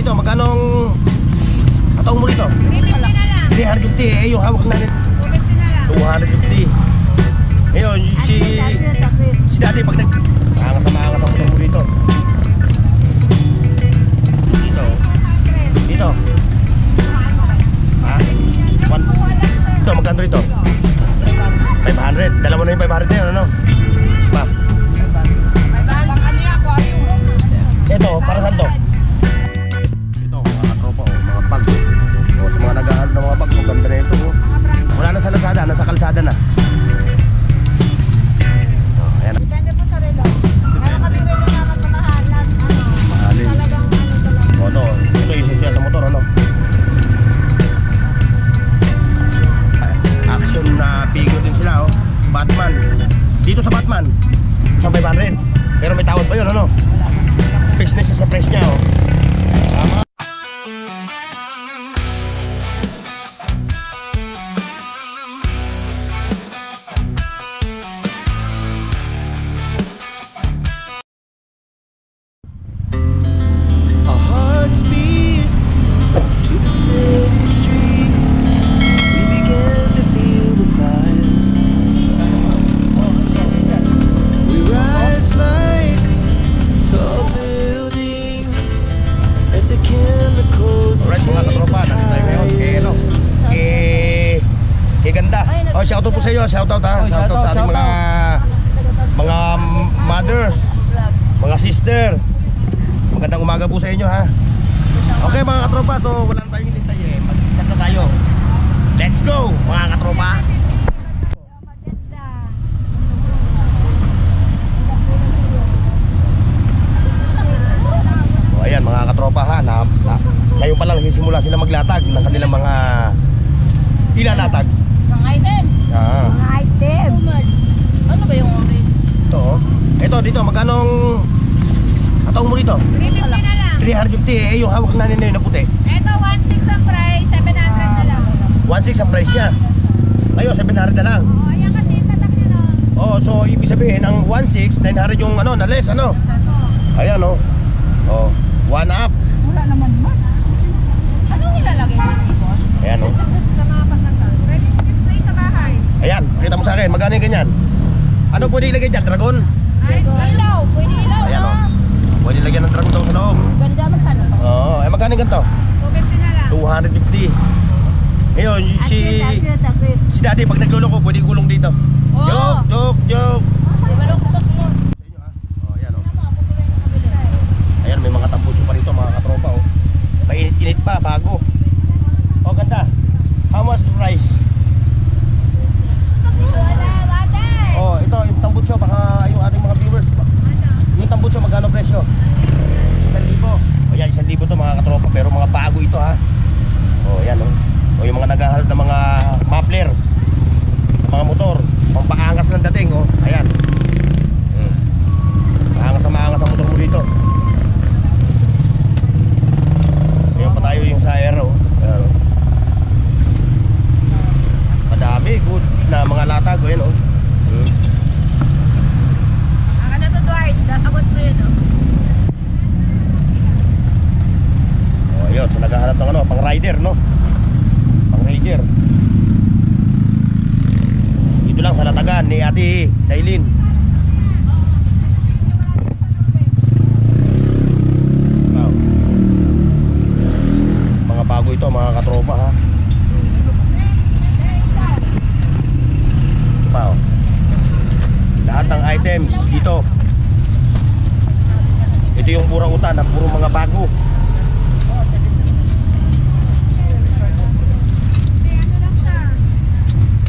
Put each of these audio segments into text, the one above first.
dito, magkano ang ataong mo dito? 350 eh, yung hawak natin 250. Ngayon, si daddy pag maangas ang motor mo dito. Dito ha? Dito, magkano dito? 500, dala mo na yung 500 na yun, ano? Pa? Ito, para saan to? Ito, mga katropa, mga bag. Sa mga naghahanap ng mga bag, ang ganda na ito. Wala na sa Lazada, nasa kalsada na. Ayan. Depende po sa relo. Meron kami relo na mamahalan. Mahalin. Talagang ano lang. Ito yung susiya sa motor, ano? Action na figure din sila, oh. Batman. Dito sa Batman, sa 500. Pero may tawad pa yun, ano? Fix na siya sa price niya, oh. Tama. Our hearts beat to the city streets. We began to feel the fire. We rise like tall buildings as the chemicals that Alright, mga take katropa, us nandito tayo ngayon kay, ano, kay Ganda. Oh, shoutout po sa iyo, shoutout ha. Shoutout sa ating mga mothers, mga sister. Magandang umaga po sa inyo, ha. Okay, mga katropa, so wala na tayong hinintay eh. Mag-start na tayo. Let's go, mga katropa. So, ayan, mga katropa, ha. Ngayon pa lang nagsisimula sila maglatag ng kanilang mga ilalatag. Mga item. Ah, Mga item. Ano ba yung orange? ito, oh. Ito, dito, magkano ang ataong mo dito? 350 na lang. 350 eh, yung hawak natin na yun na puti. Ito 1.6 ang price, 700 na lang. 1.6 ang price niya. Ngayon, 700 na lang. Oo, ayan kasi yung tatak nyo, no? Oh, so ibig sabihin ang 1.6, 900 yung ano, na less, ano? Ayan, oh. Oh, 1 up. Wala naman man. Anong nilalagay mo dito? Ayan, oh. Sa mga pagkasal. Pwede display sa bahay. Ayan, pakita mo sa akin, magkano yung ganyan? Ano pwede ilagay dyan? Dragon? Ay, ilaw. Pwede ilaw, Ayan, no? oh. Pwede lagyan ng dragon daw sa loob. Ganda magkano to? Oo, eh magkano yung ganito? 250 na lang. 250. Ngayon, si daddy pag nagluloko, pwede gulong dito. Oo. Joke. Di ba lukot mo? Sa inyo, ha? Oh, ayan, oh. Ayan, may mga tampuso pa rito, mga katropa, oh. Mainit-init pa, bago. Oh, ganda. How much price? Oh, ito, yung tambucho, baka yung ating mga viewers. Yung tambucho, magkano presyo? 1,000. O yan, 1,000 to, mga katropa, pero mga bago ito, ha. Oh, yan, oh. O yung mga naghahalap ng mga muffler sa mga motor, pampaangas ng dating, oh. Ayan. Maangas ang motor mo dito. Ayun pa tayo yung sa aero. Ayan, oh. Madami, good na mga latag, oh, yan, oh. Aka na to, Dwight. Abot mo yun, no? Oh, ayun, so naghahanap ng ano, pang rider, no? Pang rider. Dito lang sa latagan ni Ate Dailin. Wow. Mga bago ito, mga katropa, ha. Wow. Lahat ng items dito. Ito yung purang utan, puro mga bago.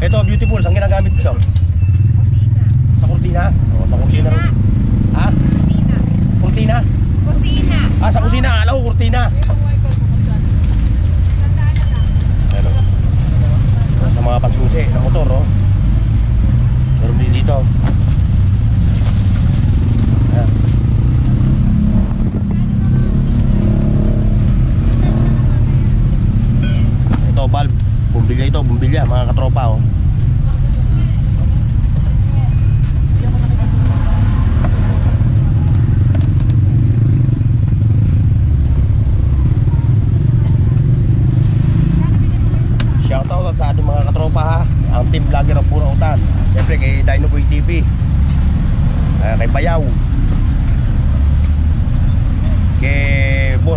Ito, beautiful. Saan ginagamit ito? Sa kurtina. Oh, sa kurtina. Ha? Kurtina? Kusina. Ah, sa kusina. Alam ko, kurtina. Ano? Sa mga pansusi ng motor, oh. Meron din dito. Ayan. Ito, valve. Bumbilya, mga katropa, oh.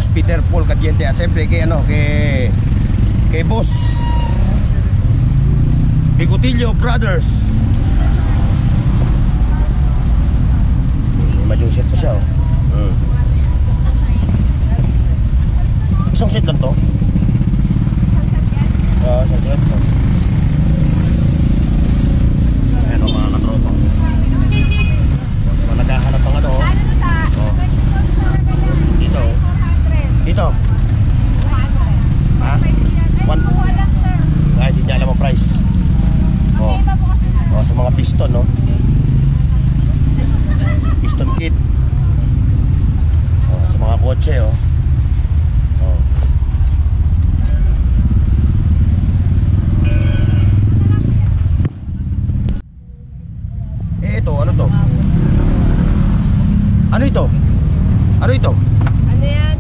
Boss Peter Paul Cadiente at siyempre kay Boss Bigotillo Brothers. May set pa siya oh. Isang set lang to. Isang set to. Ayan o mga katropa. Mga naghahanap ng ano oh. Dito oh. Dito. Ha? Ay, hindi niya alam ang price. Oh. Oh, sa mga piston no. Piston kit. Oh, sa mga kotse oh. Oh. Ito, ano to? Ano ito? Ano ito? Ano yan?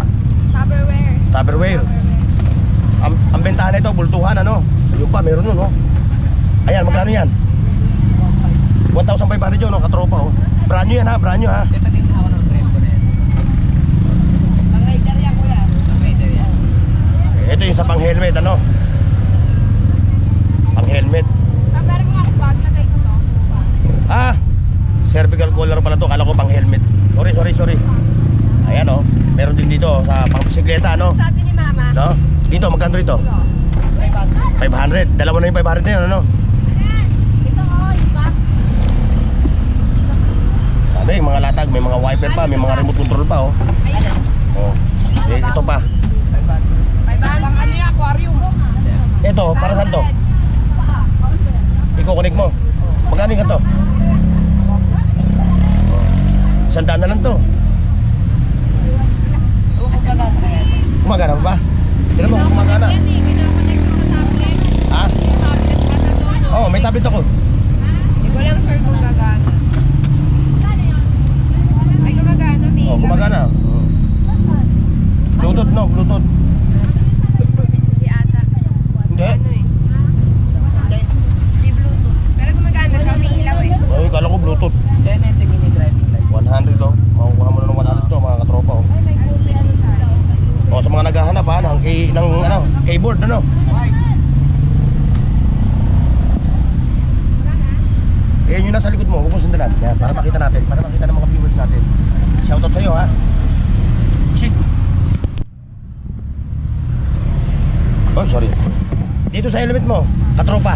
Tupperware. Tupperware. Ang bentahan nito, bultuhan ano? Ayun pa, meron nun oh. Ayan, magkano yan? 1,500 yun, no, katropa oh. Brand new yan ha, brand new ha. Pang-rider yan kuya. Ito yung sa pang-helmet ano? Pang-helmet. Pero kung ako bag, lagay ko to. Ah, cervical collar pala to, kala ko pang-helmet. Sorry. Ayan oh, meron din dito sa pang-bisikleta ano? Sabi ni mama. No? Dito, magkano rito? 500. Dalawa na yung 500 na yun ano? Ito oh, yung box. May mga latag, may mga wiper pa, may mga remote control pa oh. Ayan. Oh. Ito pa. 500. Pang ano yung aquarium. Ito, para saan to? Iko-connect mo. Magkano yung ganito? 100 na lang to. Gumagana pa ba? Tignan mo, gumagana. Yan eh, kinakonect ko sa tablet. Ha? Yung tablet pa na to. Oo, may tablet ako. Hindi ko lang sure kung gagana. Ay, gumagana, may Oh, gumagana. Bluetooth no, Bluetooth. Hindi ata. Hindi. Ano eh? Hindi Bluetooth. Pero gumagana siya, may ilaw eh. Ay, kala ko Bluetooth. 10 mini driving light. 100 oh. Makukuha mo na ng 100 to, mga katropa oh. O sa mga naghahanap ha, ng keyboard ano. Ayan yung nasa likod mo, huwag mong sundalan. Yan, para makita natin, para makita ng mga viewers natin. Shoutout sa'yo ha. Shit. Oh, sorry. Dito sa helmet mo, katropa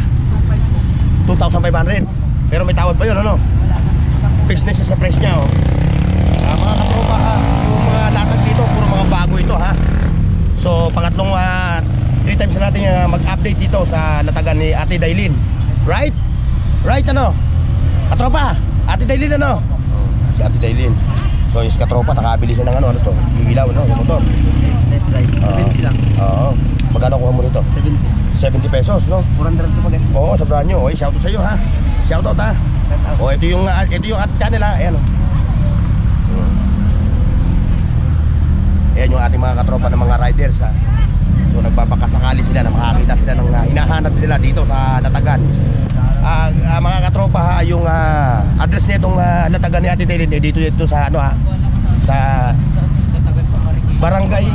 2,500. Pero may tawad pa yun ano. Fixed na siya sa price niya oh. Mga katropa ha, yung mga latag dito, puro mga bago ito ha. So pangatlong 3 times na natin mag-update dito sa latagan ni Ate Dailin. Right? Right ano? Katropa, Ate Dailin ano? Si Ate Dailin. So yung katropa, nakabili siya ng ano to? Yung ilaw no, yung motor. Net light. 70 lang. Oo. Magkano kuha mo nito? 70 pesos no? 400 to pag Oo, sa brand new. Oy, shoutout sa iyo ha. Shoutout ha. Oh, ito yung at channel ha. Ayan oh. Ayan yung ating mga katropa ng mga riders ha. So nagpapakasakali sila na makakita sila ng hinahanap nila dito sa Latagan. Mga katropa ha, yung address nitong Latagan ni Ate Dailin dito sa ano ha. Sa Barangay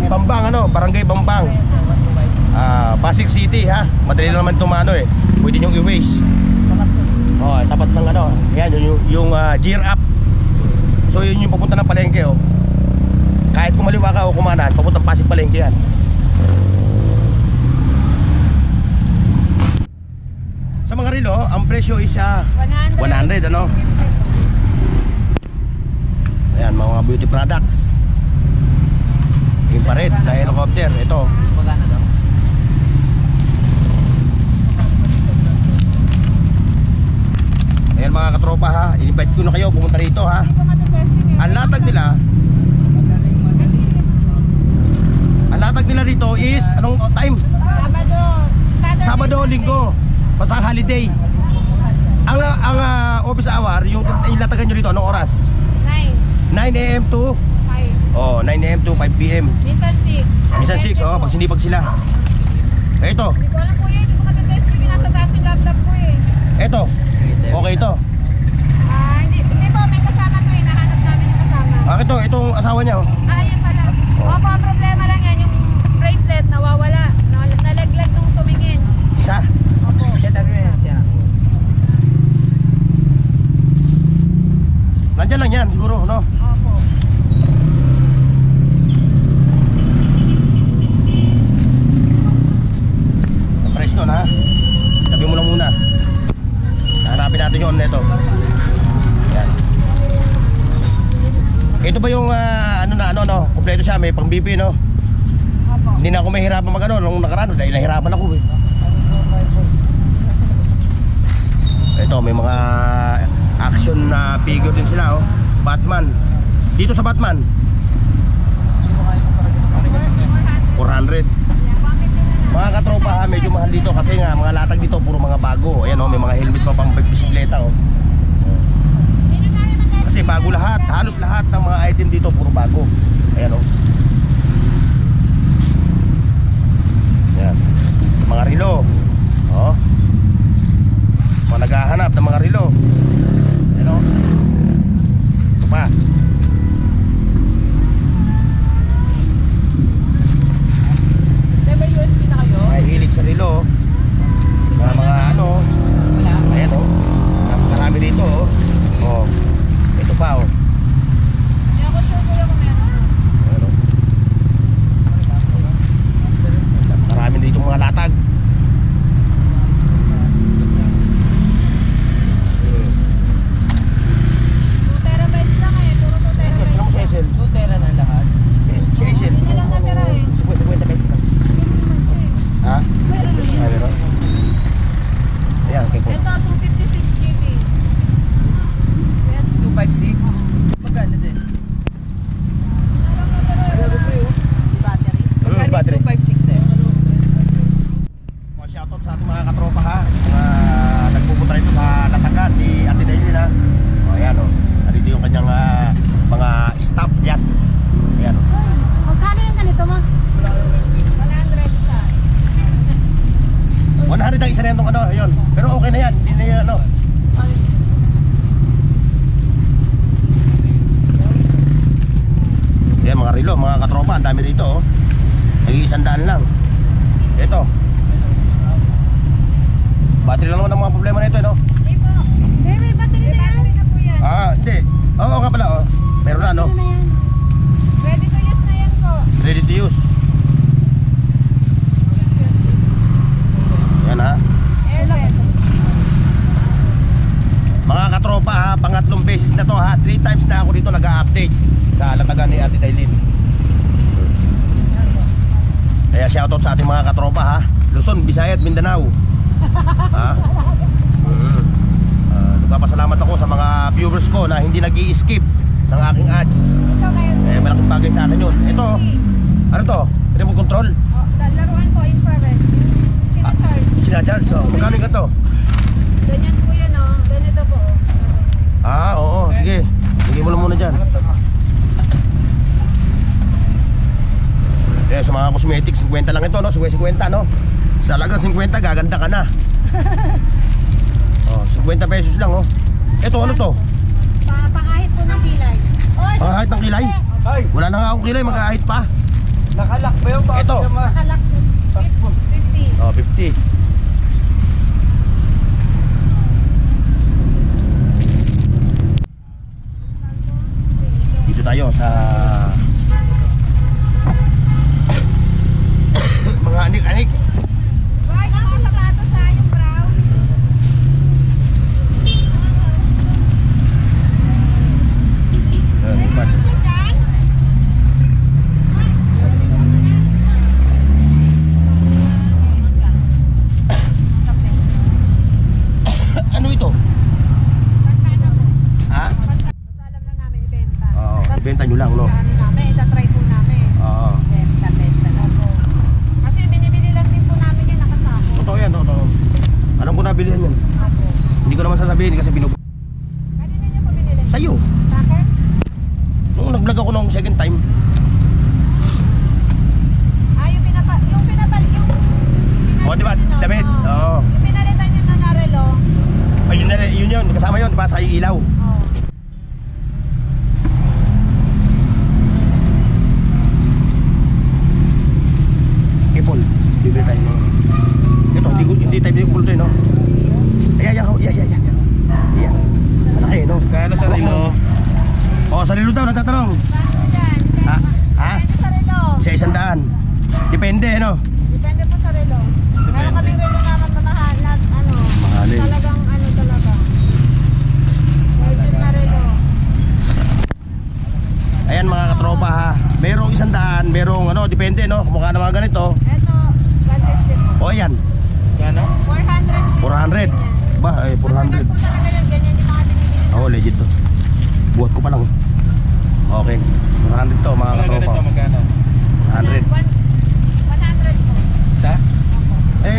Bambang ano, Barangay Bambang. Pasig City ha. Madali lang naman tumano eh. Pwede nyo i-waste. Oh, tapat ng ano. Ayan yung gear up. So yun yung papunta ng palengke oh. Kahit kumaliwa ka o kumanan, papuntang Pasig Palengke yan. Sa mga relo, ang presyo is 100 ano. Ayan, mga beauty products. Infrared na helicopter, ito. magana daw. Ayan mga katropa ha, in-invite ko na kayo pumunta rito ha. Ang latag nila rito is anong time? Sabado, Linggo, pasang holiday. Ang office hour, yung latagan nyo rito, anong oras? 9 AM to 9 AM to 5 PM. Minsan 6, oh, pag sinipag sila. Ito, Hindi ko alam po yun, hindi ko matatest yung nasa taas yung laptop ko eh. ito. Okay ito. Hindi po, may kasama to eh, nahanap namin yung kasama. Itong asawa niya, oh. Ayan pala. Opo, ang problema lang yan, yung bracelet nawawala. Nalaglag nung tumingin. Isa. Opo. Siya tabi mo yan. Nandyan lang yan, siguro, no? Opo. Ang price nun, ha? Tabi mo lang muna. Hanapin natin yun, neto. Yan. Ito ba yung, kompleto siya, may pang BP, no? Opo. Hindi na ako mahirapan mag-ano nung nakaraan dahil nahirapan ako, eh. Ito, may mga action na figure din sila, oh. Batman. Dito sa Batman, 400. Mga katropa, ha, medyo mahal dito kasi nga mga latag dito puro mga bago. Ayan, oh, may mga helmet pa pang bisikleta, oh. Kasi bago lahat, halos lahat ng mga item dito puro bago. Ayan, oh. Ayan. Mga relo. Oh. Mga naghahanap ng mga relo. Ayan, oh. Ito pa. May USB na kayo? May hilig sa relo, oh. Mga ano, Wala. ayan, oh. Napakarami dito, oh. Oh. Ito pa, oh. Hindi ako sure kuya kung meron. Ayan, oh. Napakarami dito mga latag. Terabytes lang eh. Puro 2 Ano mo terabytes. si Esel? 2 tera na lahat. Si Esel. Hindi na lang natira eh. 50 pesos lang. Ha? Meron na Ay, meron. Ayan, kay ko. Ito, 256 GB. Yes. 256. Magkano din? Battery? Magkano battery. yung 256 na yun? Mga shoutout sa ating mga katropa, ha. Mga nagpupunta rito sa Latagan ni Ate Dailin, ha. O, ayan, o. Narito yung kanyang mga staff. Yan. Ayan, o. Magkano yung ganito mo? 100 isa. 100 ang isa na yan tong ano, ayun. Pero okay na yan. Hindi na yan, ano. Ayan, mga relo, mga katropa. Ang dami rito, oh. Nag-100 lang. Ito. Battery lang naman ang mga problema nito, no? Hindi po. May battery na yan. Na po yan. Ah, hindi. Oo nga pala, oh. Meron na, no? Ready to use na yan po. Ready to use. Yan, ha. Airlock. Mga katropa, ha, pangatlong beses na to, ha. 3 times na ako dito nag-a-update sa Latagan ni Ate Dailin. Kaya shoutout sa ating mga katropa, ha. Luzon, Visayas, Mindanao. Ha? Nagpapasalamat ako sa mga viewers ko na hindi nag-i-skip ng aking ads. Ito ngayon. Eh, malaking bagay sa akin yun. Ito, ano to? Remote control? Oh, laruan po infrared. Sinacharge. Sinacharge, so magkano yung to? Ganyan po yun oh. Ganito po oh. Ah, oo, sige. Bigay mo lang muna dyan. Eh, sa mga cosmetics, 50 lang ito, no? 50, no? Sa halagang 50, gaganda ka na. Oh, 50 pesos lang, oh. Ito, ano to? Pangahit po ng pilay. Oy, Pangahit ng kilay? Ay! Wala na nga akong kilay, magkahit pa. Nakalak ba yung Ito. nakalak po. 50. Oh, 50. Dito tayo sa mga anik-anik. Why, mga sapatos ha, yung brown. Ano ito? Pagkano po? Ha? Basta alam lang namin ibenta. Oo, Tas ibenta nyo lang, no? ano hindi tayo pinipulto no? Ayan. Malaki, no? Kaya na sa relo. Sa relo daw, nagtatanong. Bakit dyan? Ha? Depende sa relo. Sa 100. Depende, no? Depende po sa relo. Meron kaming relo na mamamahal na Mahalin. talagang talaga. Legit na relo. Ayan mga katropa ha. Merong 100, merong depende, no? Kumukha na mga ganito. Ito, 150 po. Ayan. Kano? 400 po. 400. Ba, ay 400. Matagal po talaga yun. Ganyan yung mga binibili. Oo, legit to. Buhat ko pa lang. Okay. 400 to mga Mga katropa. ganito, magkano? 100. 100 po. Isa?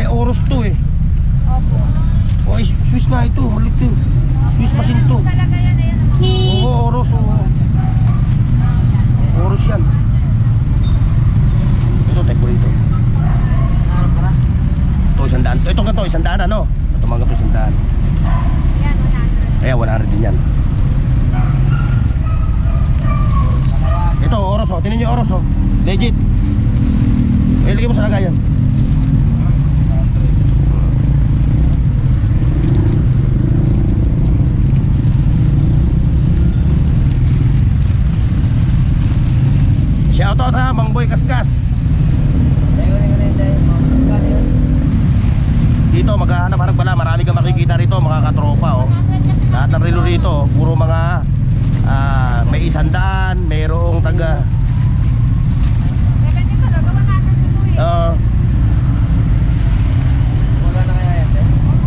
Oros to eh. Opo. Ay, Swiss nga ito. Malit to. Swiss machine to. Talaga yan. Ayan ang mga. Oo, oros. Oo. Oros yan. Ito, type ko rito. Harap ka na. Ito, 100. Ito nga to, 100 ano? Ito mga to, 100. Ayan, 100. Ayan, 100 din yan. Ito, oros oh. Tinan nyo oros oh. Legit. Ilagay mo sa lagayan. Shoutout ha, Mang Boy Kaskas. Dito, maghahanap-hanap pala. Marami kang makikita rito, mga katropa oh. 100 kasi Lahat ng relo rito, puro mga may 100, mayroong taga depende talaga. 100 dito eh. Wala na kaya yan, eh?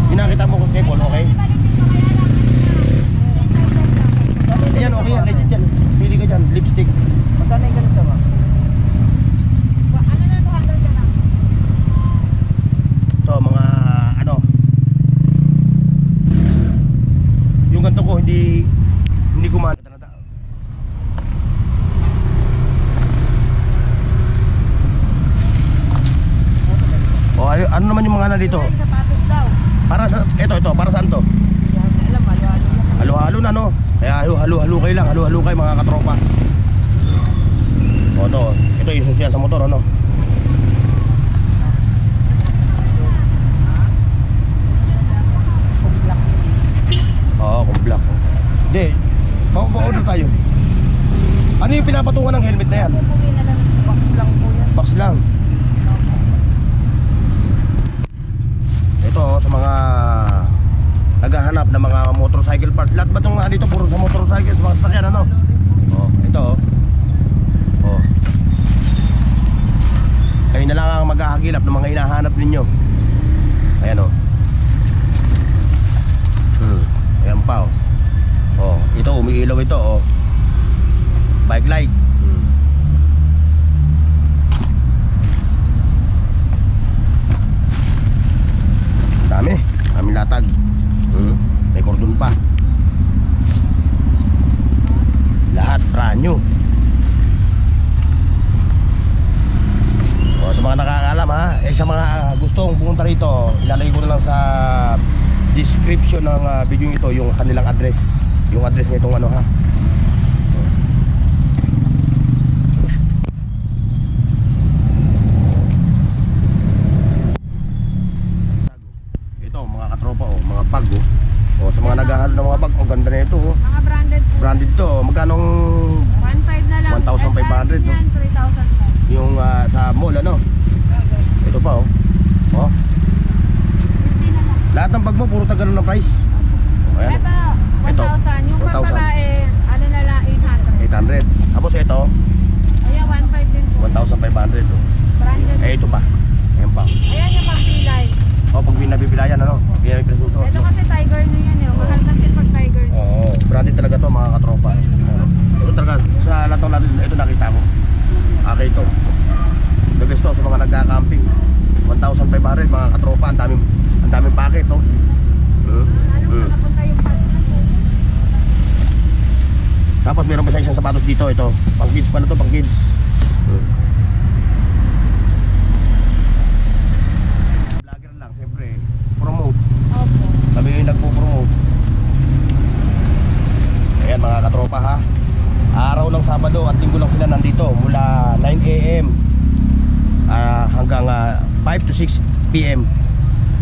pinakita mo kung cable, okay? Ayan, okay yan, legit yan. Pili ka dyan, lipstick. Magkano yung ganito ba? Ano na, 200 ka lang. Ito, mga yung ganito ko, hindi gumana. Ano naman yung mga dito? Sapatos daw. Para sa, ito, para saan to? Alam, halo-halo. Halo-halo na, no? Kaya halo-halo kayo lang, halo-halo kayo mga katropa. Ito yung susiyan sa motor, ano? Oo, kung black. Hindi, pa-order tayo. Ano yung pinapatungan ng helmet na yan? Pupuwi na lang. Box lang po yan. Box lang. Ito sa mga naghahanap ng mga motorcycle parts. Lahat ba itong dito puro sa motorcycle, sa mga sasakyan, ano? Ito kayo na lang ang maghahagilap ng mga hinahanap ninyo. Ayan ayan pa ito umiilaw ito bike light. Daming latag. May cordon pa. Lahat brand new. Sa mga nakakaalam ha, sa mga gustong pumunta rito, ilalagay ko na lang sa description ng video ito yung kanilang address. Yung address nitong ha. Ito mga katropa mga bag sa mga naghahanap ng mga bag, ganda na ito Mga branded po. Branded to, magkanong 1.5 na lang. 1,500, no? Yan, 3,000 lang. yung sa mall ano? Ito pa 50 na lang. Lahat ng bag mo puro tagalo ng price. Ayan. Ito, 1,000. Yung 1,000. pang babae, ano na lang, 800. 800. Tapos ito, Ayan, 1.5 din po. 1,500 Branded. ito pa. Ayan pa. Ayan yung pang pilay. Pag nabibilayan ano? Yan yung pinasusuot. Ito kasi tiger na yan eh. Mahal kasi pag tiger na. Branded talaga to mga katropa. Ito talaga, sa lahat ng natin, ito nakita ko. Okay ito. The best to sa mga nagka-camping. 1,500 mga katropa, ang daming packet Ano kung napunta yung park na po? Tapos meron pa isang sapatos dito, ito. Pang kids pa na to, pang kids. Vlogger lang, siyempre. Promote. Opo. Kami yung nagpo-promote. Ayan mga katropa ha. Araw ng Sabado at Linggo lang sila nandito mula 9 AM hanggang 5 to 6 PM.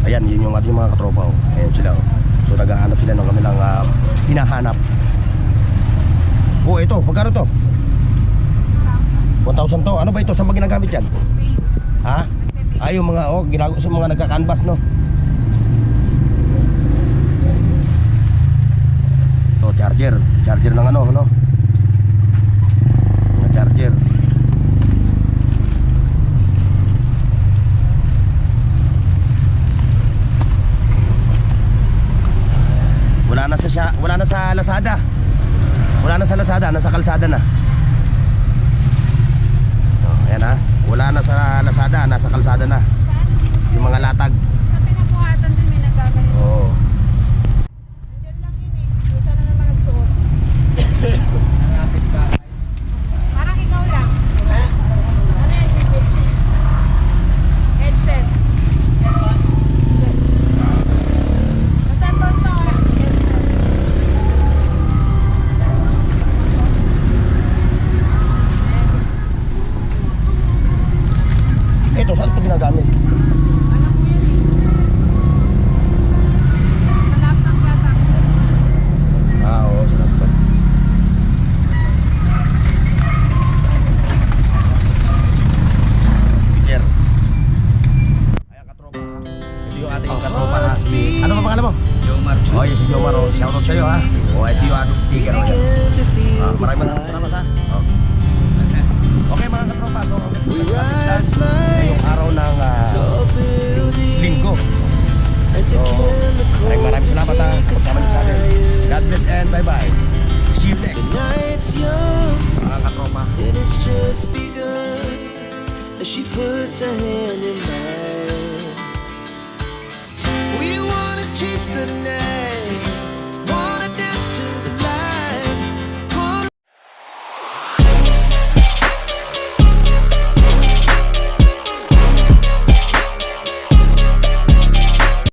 Ayan, yun yung ating mga katropa. Oh. Ayan sila. Oh. So naghahanap sila ng kanilang hinahanap. Oh, ito. Magkano to? 1,000 to. Ano ba ito? Saan ba ginagamit yan? Ha? Ay, yung mga, ginagawa sa mga nagka-canvas, no? Ito, charger. Charger ng ano, no? Mga charger. Wala na sa Lazada. Wala na sa Lazada, nasa kalsada na. Oh, ayan ha. Wala na sa Lazada, nasa kalsada na. Yung mga latag. Sa pinabuhatan din may nagkaganito. Oo. Nandiyan lang yun eh. Isa na naman nagsuot. Nangapit ka. Parang ikaw lang. Ano yan? Headset. Hindi. Basta tonto. Ito, saan ito ginagamit? Alam mo yan eh. Sa laptop yata. Oo, sa laptop. Peter. Ayan, katropa ha. Ito yung ating katropa ha. Ano ba pangalan mo? Yomar. Oh, yes, si Jomar. Oh. Shoutout sa'yo ha. Oh, ito yung ating sticker. Oh, yan. Began to feel the Maraming fire. salamat ha. Oh. Okay mga katropa, so We ngayong rise like araw ng tall buildings linggo. as the So, chemicals maraming salamat ha take sa us pagsama niyo sa atin. higher. God bless and bye-bye. See you next. Night's young Mga katropa. and it's just begun as she puts her hand